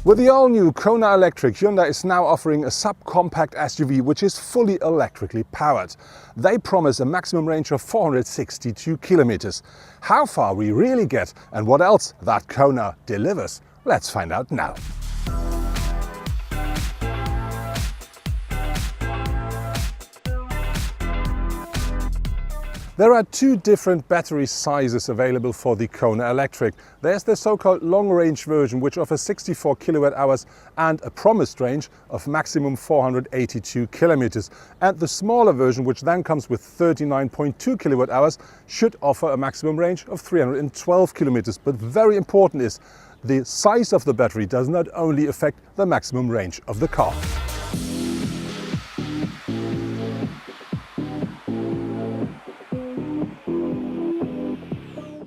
With the all-new Kona Electric, Hyundai is now offering a subcompact SUV which is fully electrically powered. They promise a maximum range of 462 kilometers. How far we really get and what else that Kona delivers, let's find out now. There are two different battery sizes available for the Kona Electric. There's the so-called long-range version, which offers 64 kilowatt hours and a promised range of maximum 482 kilometers. And the smaller version, which then comes with 39.2 kilowatt hours, should offer a maximum range of 312 kilometers. But very important is the size of the battery does not only affect the maximum range of the car.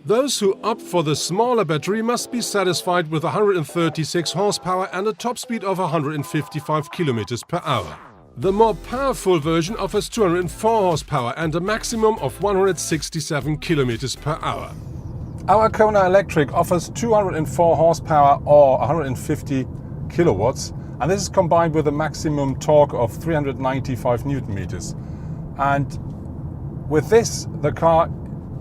Those who opt for the smaller battery must be satisfied with 136 horsepower and a top speed of 155 km per hour. The more powerful version offers 204 horsepower and a maximum of 167 km per hour. Our Kona Electric offers 204 horsepower or 150 kilowatts, and this is combined with a maximum torque of 395 Newton meters. And with this, the car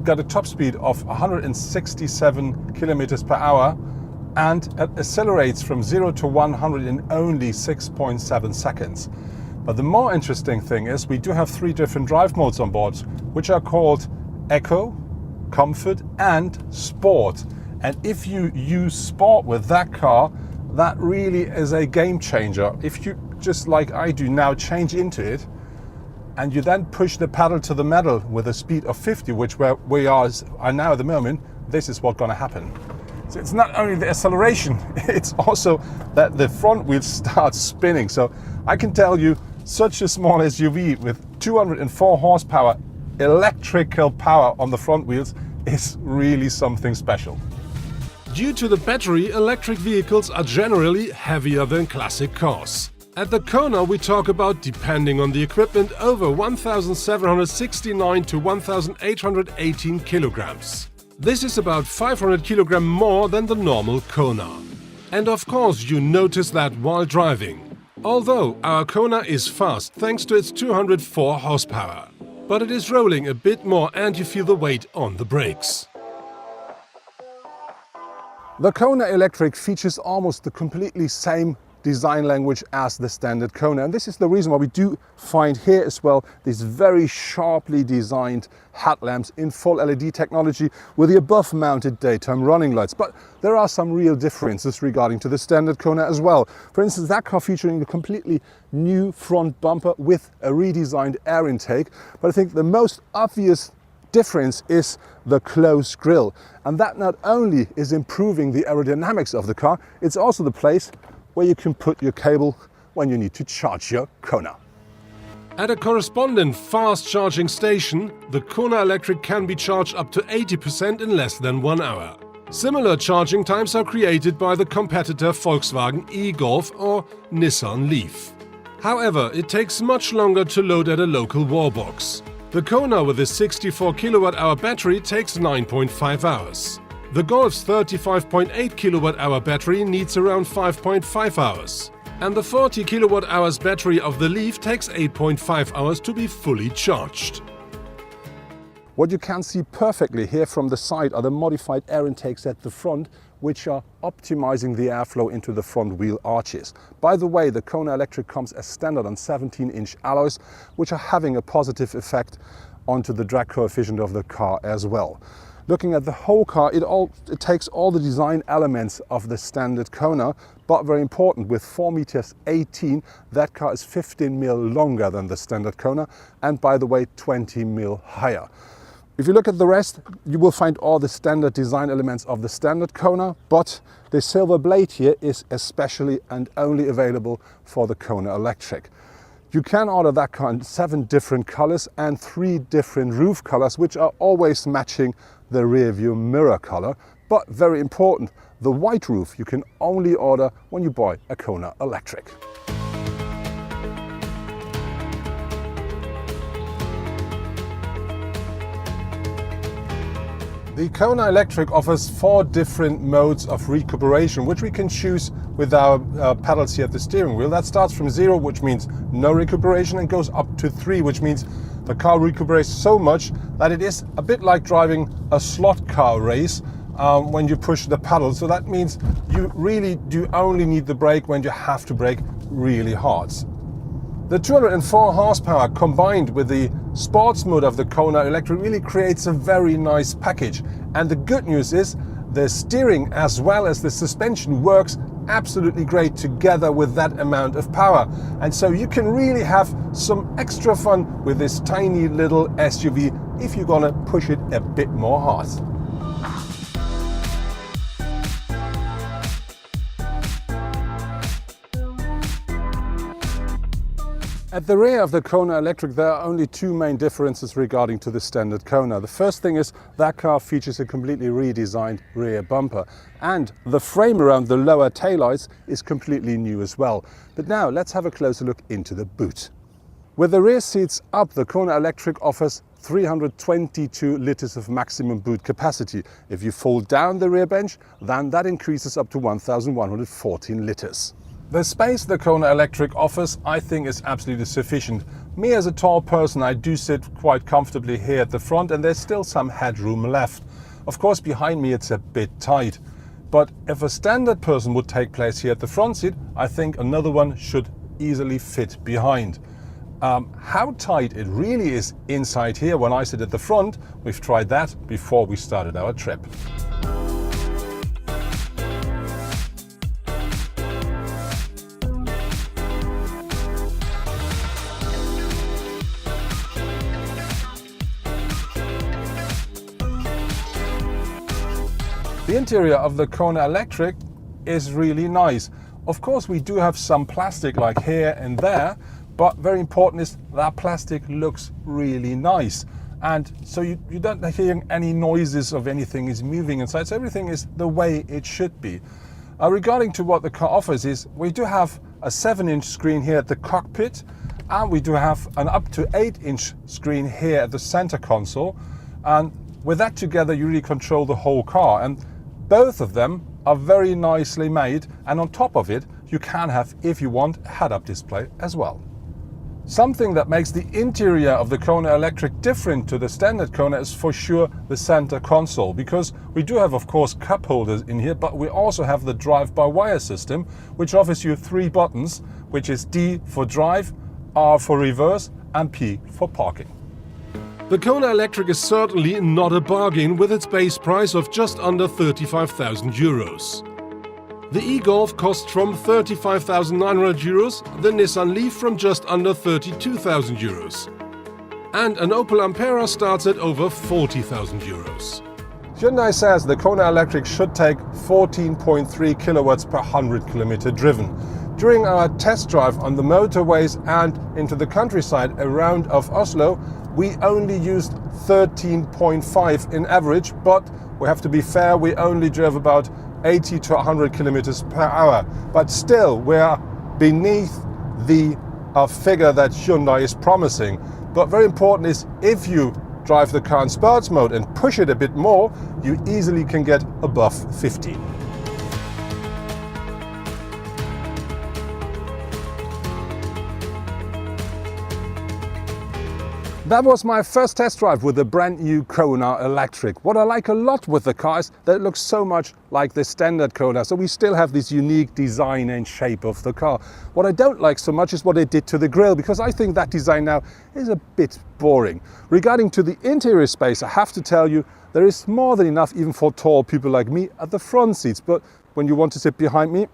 got a top speed of 167 kilometers per hour and it accelerates from 0 to 100 in only 6.7 seconds. But the more interesting thing is we do have three different drive modes on board, which are called Eco, Comfort and Sport. And if you use Sport with that car, that really is a game changer. If you, just like I do now, change into it, and you then push the pedal to the metal with a speed of 50, which we are now at the moment, this is what's going to happen. So it's not only the acceleration, it's also that the front wheels start spinning. So I can tell you, such a small SUV with 204 horsepower, electrical power on the front wheels is really something special. Due to the battery, electric vehicles are generally heavier than classic cars. At the Kona we talk about, depending on the equipment, over 1,769 to 1,818 kilograms. This is about 500 kilograms more than the normal Kona. And of course you notice that while driving. Although our Kona is fast thanks to its 204 horsepower. But it is rolling a bit more and you feel the weight on the brakes. The Kona Electric features almost the completely same design language as the standard Kona, and this is the reason why we do find here as well these very sharply designed headlamps in full LED technology with the above mounted daytime running lights. But there are some real differences regarding to the standard Kona as well. For instance, that car featuring a completely new front bumper with a redesigned air intake. But I think the most obvious difference is the closed grille, and that not only is improving the aerodynamics of the car, it's also the place where you can put your cable when you need to charge your Kona. At a corresponding fast charging station, the Kona Electric can be charged up to 80% in less than 1 hour. Similar charging times are created by the competitor Volkswagen e-Golf or Nissan Leaf. However, it takes much longer to load at a local wallbox. The Kona with a 64 kilowatt-hour battery takes 9.5 hours. The Golf's 35.8 kilowatt-hour battery needs around 5.5 hours. And the 40 kilowatt-hours battery of the Leaf takes 8.5 hours to be fully charged. What you can see perfectly here from the side are the modified air intakes at the front, which are optimizing the airflow into the front wheel arches. By the way, the Kona Electric comes as standard on 17-inch alloys, which are having a positive effect onto the drag coefficient of the car as well. Looking at the whole car, it takes all the design elements of the standard Kona, but very important, with 4 meters 18, that car is 15 mil longer than the standard Kona, and by the way, 20 mil higher. If you look at the rest, you will find all the standard design elements of the standard Kona, but the silver blade here is especially and only available for the Kona Electric. You can order that car in 7 different colors and 3 different roof colors, which are always matching the rear view mirror color. But very important, the white roof you can only order when you buy a Kona Electric. The Kona Electric offers 4 different modes of recuperation, which we can choose with our pedals here at the steering wheel. That starts from 0, which means no recuperation, and goes up to 3, which means the car recuperates so much that it is a bit like driving a slot car race when you push the pedal. So that means you really do only need the brake when you have to brake really hard. The 204 horsepower combined with the sports mode of the Kona Electric really creates a very nice package. And the good news is the steering as well as the suspension works absolutely great together with that amount of power. And so you can really have some extra fun with this tiny little SUV if you're gonna push it a bit more hard. At the rear of the Kona Electric, there are only 2 main differences regarding to the standard Kona. The first thing is that car features a completely redesigned rear bumper, and the frame around the lower taillights is completely new as well. But now let's have a closer look into the boot. With the rear seats up, the Kona Electric offers 322 litres of maximum boot capacity. If you fold down the rear bench, then that increases up to 1,114 litres. The space the Kona Electric offers, I think, is absolutely sufficient. Me as a tall person, I do sit quite comfortably here at the front, and there's still some headroom left. Of course, behind me it's a bit tight. But if a standard person would take place here at the front seat, I think another one should easily fit behind. How tight it really is inside here when I sit at the front, we've tried that before we started our trip. The interior of the Kona Electric is really nice. Of course, we do have some plastic like here and there, but very important is that plastic looks really nice. And so you don't hear any noises of anything is moving inside, so everything is the way it should be. Regarding to what the car offers is, we do have a 7-inch screen here at the cockpit, and we do have an up to 8-inch screen here at the center console. And with that together, you really control the whole car. And both of them are very nicely made, and on top of it you can have, if you want, a head-up display as well. Something that makes the interior of the Kona Electric different to the standard Kona is for sure the center console, because we do have, of course, cup holders in here, but we also have the drive-by-wire system, which offers you 3 buttons, which is D for drive, R for reverse, and P for parking. The Kona Electric is certainly not a bargain with its base price of just under 35,000 euros. The e-Golf costs from 35,900 euros, the Nissan Leaf from just under 32,000 euros. And an Opel Ampera starts at over 40,000 euros. Hyundai says the Kona Electric should take 14.3 kilowatts per 100 kilometer driven. During our test drive on the motorways and into the countryside around of Oslo, we only used 13.5 in average, but we have to be fair, we only drove about 80 to 100 kilometers per hour. But still, we are beneath the figure that Hyundai is promising. But very important is, if you drive the car in sports mode and push it a bit more, you easily can get above 50. That was my first test drive with the brand new Kona Electric. What I like a lot with the car is that it looks so much like the standard Kona, so we still have this unique design and shape of the car. What I don't like so much is what they did to the grille, because I think that design now is a bit boring. Regarding to the interior space, I have to tell you, there is more than enough even for tall people like me at the front seats, but when you want to sit behind me,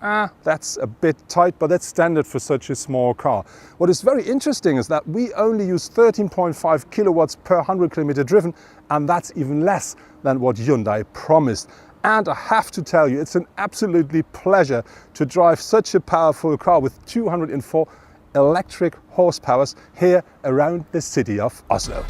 that's a bit tight, but that's standard for such a small car. What is very interesting is that we only use 13.5 kilowatts per 100 kilometer driven, and that's even less than what Hyundai promised. And I have to tell you, it's an absolutely pleasure to drive such a powerful car with 204 electric horsepowers here around the city of Oslo.